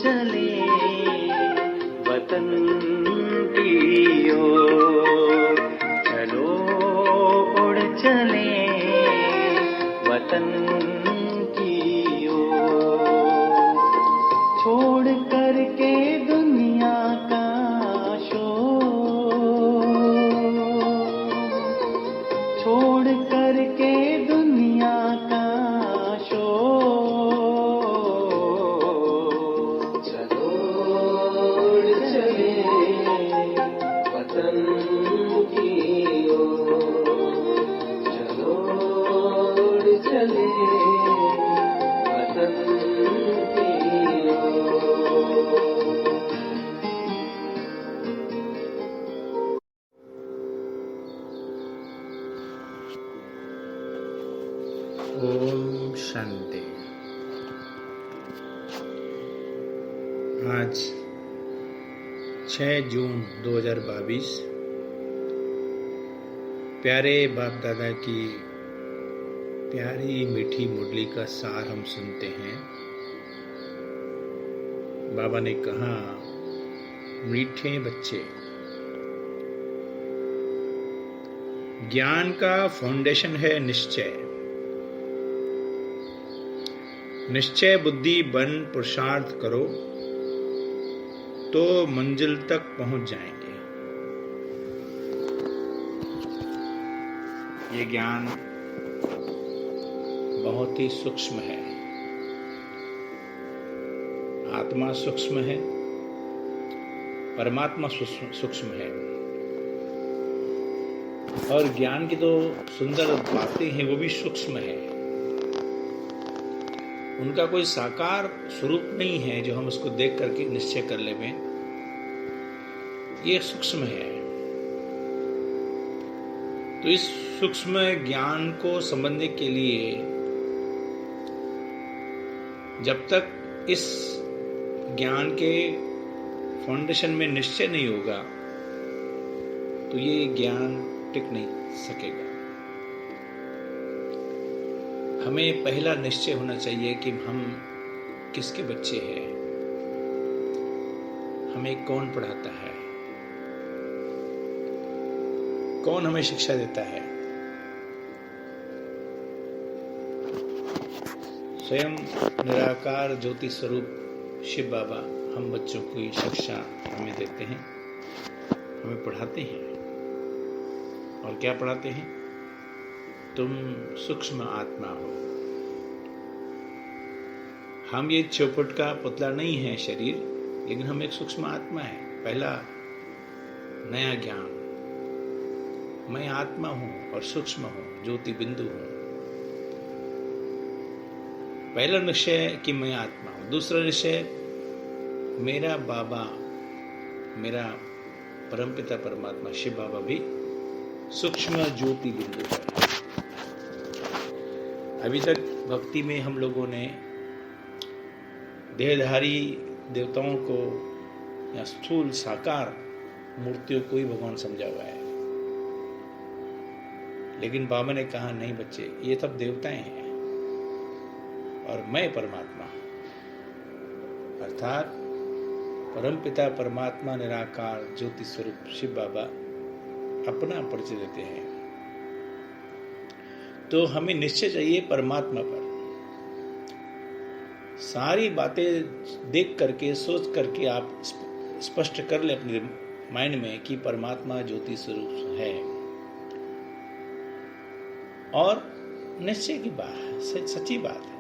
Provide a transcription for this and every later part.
चले वतन की ओर, चलो उड़ चले वतन की ओर, छोड़ करके दुनिया का शोर, छोड़ करके दुनिया का शोर, चलो उड़ चले वतन की ओर, चलो उड़ चले वतन की ओर। ओम शांति। आज 6 जून 2022 प्यारे बाप दादा की प्यारी मीठी मुरली का सार हम सुनते हैं। बाबा ने कहा, मीठे बच्चे, ज्ञान का फाउंडेशन है निश्चय। निश्चय बुद्धि बन पुरुषार्थ करो तो मंजिल तक पहुंच जाएंगे। ये ज्ञान बहुत ही सूक्ष्म है। आत्मा सूक्ष्म है, परमात्मा सूक्ष्म है, और ज्ञान की तो सुंदर बातें हैं वो भी सूक्ष्म है। उनका कोई साकार स्वरूप नहीं है जो हम उसको देख करके निश्चय कर लें। ये सूक्ष्म है। तो इस सूक्ष्म ज्ञान को समझने के लिए जब तक इस ज्ञान के फाउंडेशन में निश्चय नहीं होगा तो ये ज्ञान टिक नहीं सकेगा। हमें पहला निश्चय होना चाहिए कि हम किसके बच्चे हैं, हमें कौन पढ़ाता है, कौन हमें शिक्षा देता है। स्वयं निराकार ज्योति स्वरूप शिव बाबा हम बच्चों को शिक्षा हमें देते हैं, हमें पढ़ाते हैं। और क्या पढ़ाते हैं? तुम सूक्ष्म आत्मा हो। हम ये चौपट का पुतला नहीं है शरीर, लेकिन हम एक सूक्ष्म आत्मा है। पहला नया ज्ञान, मैं आत्मा हूं और सूक्ष्म हूं, ज्योति बिंदु हूं। पहला निश्चय कि मैं आत्मा हूं। दूसरा निश्चय, मेरा बाबा, मेरा परमपिता परमात्मा शिव बाबा भी सूक्ष्म ज्योति बिंदु है। अभी तक भक्ति में हम लोगों ने देहधारी देवताओं को या स्थूल साकार मूर्तियों को ही भगवान समझा हुआ है। लेकिन बाबा ने कहा, नहीं बच्चे, ये सब देवताएं हैं और मैं परमात्मा हूं। अर्थात परमपिता परमात्मा निराकार ज्योति स्वरूप शिव बाबा अपना परिचय देते हैं। तो हमें निश्चय चाहिए परमात्मा पर। सारी बातें देख करके, सोच करके आप स्पष्ट कर ले अपने माइंड में कि परमात्मा ज्योति स्वरूप है। और निश्चय की बात, सच्ची बात है।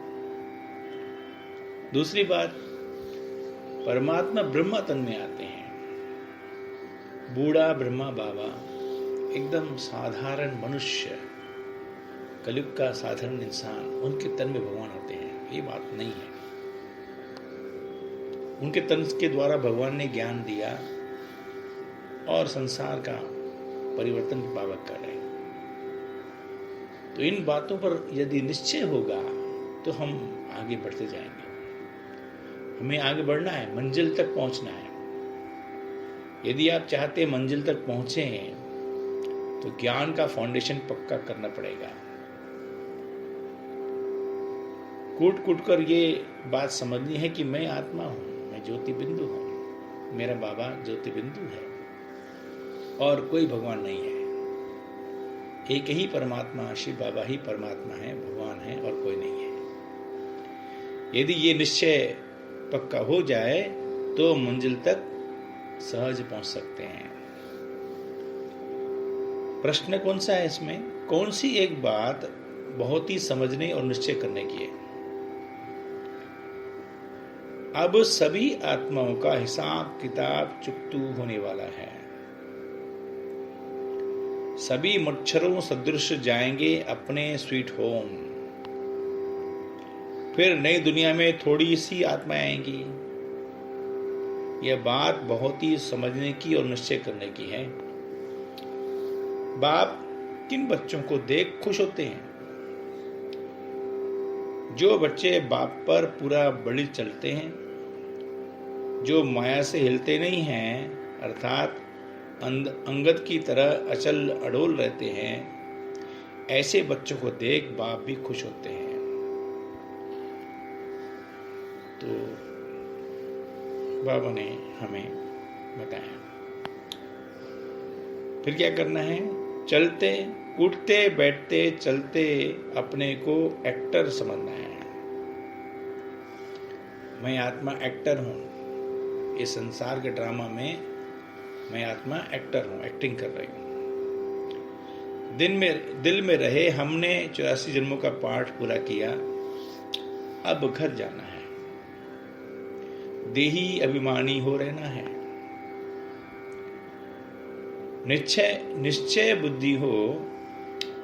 दूसरी बात, परमात्मा ब्रह्मा तन में आते हैं। बूढ़ा ब्रह्मा बाबा एकदम साधारण मनुष्य, कलयुग का साधारण इंसान, उनके तन में भगवान होते हैं। ये बात नहीं है। उनके तन के द्वारा भगवान ने ज्ञान दिया और संसार का परिवर्तन बाबा कर रहे हैं। तो इन बातों पर यदि निश्चय होगा तो हम आगे बढ़ते जाएंगे। हमें आगे बढ़ना है, मंजिल तक पहुंचना है। यदि आप चाहते हैं मंजिल तक पहुंचे तो ज्ञान का फाउंडेशन पक्का करना पड़ेगा। कूट कूट कर ये बात समझनी है कि मैं आत्मा हूं, मैं मैं ज्योति बिंदु हूं, मेरा बाबा ज्योति बिंदु है और कोई भगवान नहीं है। एक ही परमात्मा, शिव बाबा ही परमात्मा है, भगवान है और कोई नहीं है। यदि ये निश्चय पक्का हो जाए तो मंजिल तक सहज पहुंच सकते हैं। प्रश्न कौन सा है इसमें? कौन सी एक बात बहुत ही समझने और निश्चय करने की है? अब सभी आत्माओं का हिसाब किताब चुकतू होने वाला है। सभी मच्छरों सदृश जाएंगे अपने स्वीट होम। फिर नई दुनिया में थोड़ी सी आत्माएं आएंगी। यह बात बहुत ही समझने की और निश्चय करने की है। बाप किन बच्चों को देख खुश होते हैं? जो बच्चे बाप पर पूरा बलि चलते हैं, जो माया से हिलते नहीं हैं, अर्थात अंगद की तरह अचल अडोल रहते हैं, ऐसे बच्चों को देख बाप भी खुश होते हैं। तो बाबा ने हमें बताया फिर क्या करना है। चलते, उठते, बैठते, चलते अपने को एक्टर समझना है। मैं आत्मा एक्टर हूं। इस संसार के ड्रामा में मैं आत्मा एक्टर हूं, एक्टिंग कर रही हूं। दिल में रहे हमने 84 जन्मों का पाठ पूरा किया। अब घर जाना है। देही अभिमानी हो रहना है। निश्चय बुद्धि हो,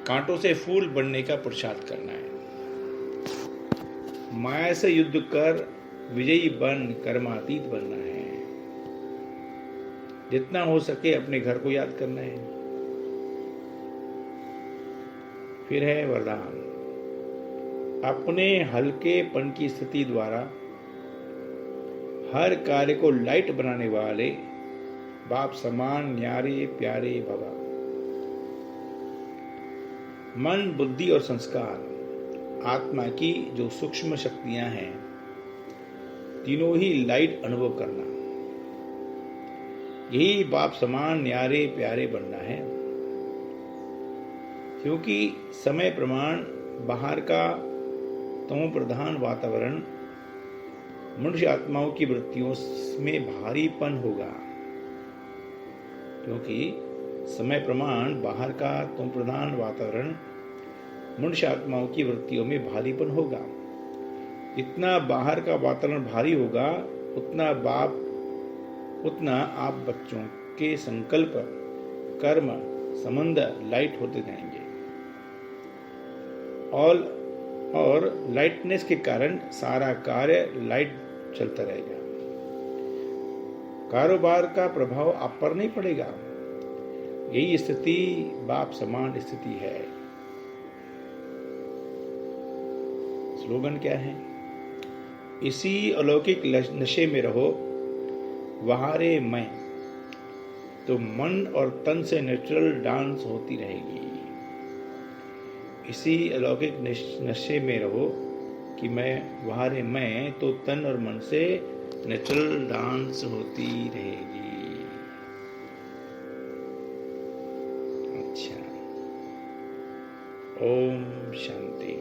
कांटों से फूल बनने का पुरुषार्थ करना है। माया से युद्ध कर विजयी बन कर्मातीत बनना है। जितना हो सके अपने घर को याद करना है। फिर है वरदान। अपने हल्केपन की स्थिति द्वारा हर कार्य को लाइट बनाने वाले बाप समान न्यारे प्यारे बाबा। मन, बुद्धि और संस्कार आत्मा की जो सूक्ष्म शक्तियां हैं, तीनों ही लाइट अनुभव करना, यही बाप समान न्यारे प्यारे बनना है। क्योंकि समय प्रमाण बाहर का तमो प्रधान वातावरण मनुष्य आत्माओं की वृत्तियों में भारीपन होगा। क्योंकि समय प्रमाण बाहर का तमो प्रधान वातावरण मनुष्य आत्माओं की वृत्तियों में भारीपन होगा। इतना बाहर का वातावरण भारी होगा, उतना आप बच्चों के संकल्प, कर्म, संबंध लाइट होते जाएंगे। और लाइटनेस के कारण सारा कार्य लाइट चलता रहेगा। कारोबार का प्रभाव आप पर नहीं पड़ेगा। यही स्थिति बाप समान स्थिति है। स्लोगन क्या है? इसी अलौकिक नशे में रहो, वहारे मैं, तो मन और तन से नेचुरल डांस होती रहेगी। इसी अलौकिक नशे में रहो कि मैं वहारे मैं, तो तन और मन से नेचुरल डांस होती रहेगी। अच्छा, ओम शांति।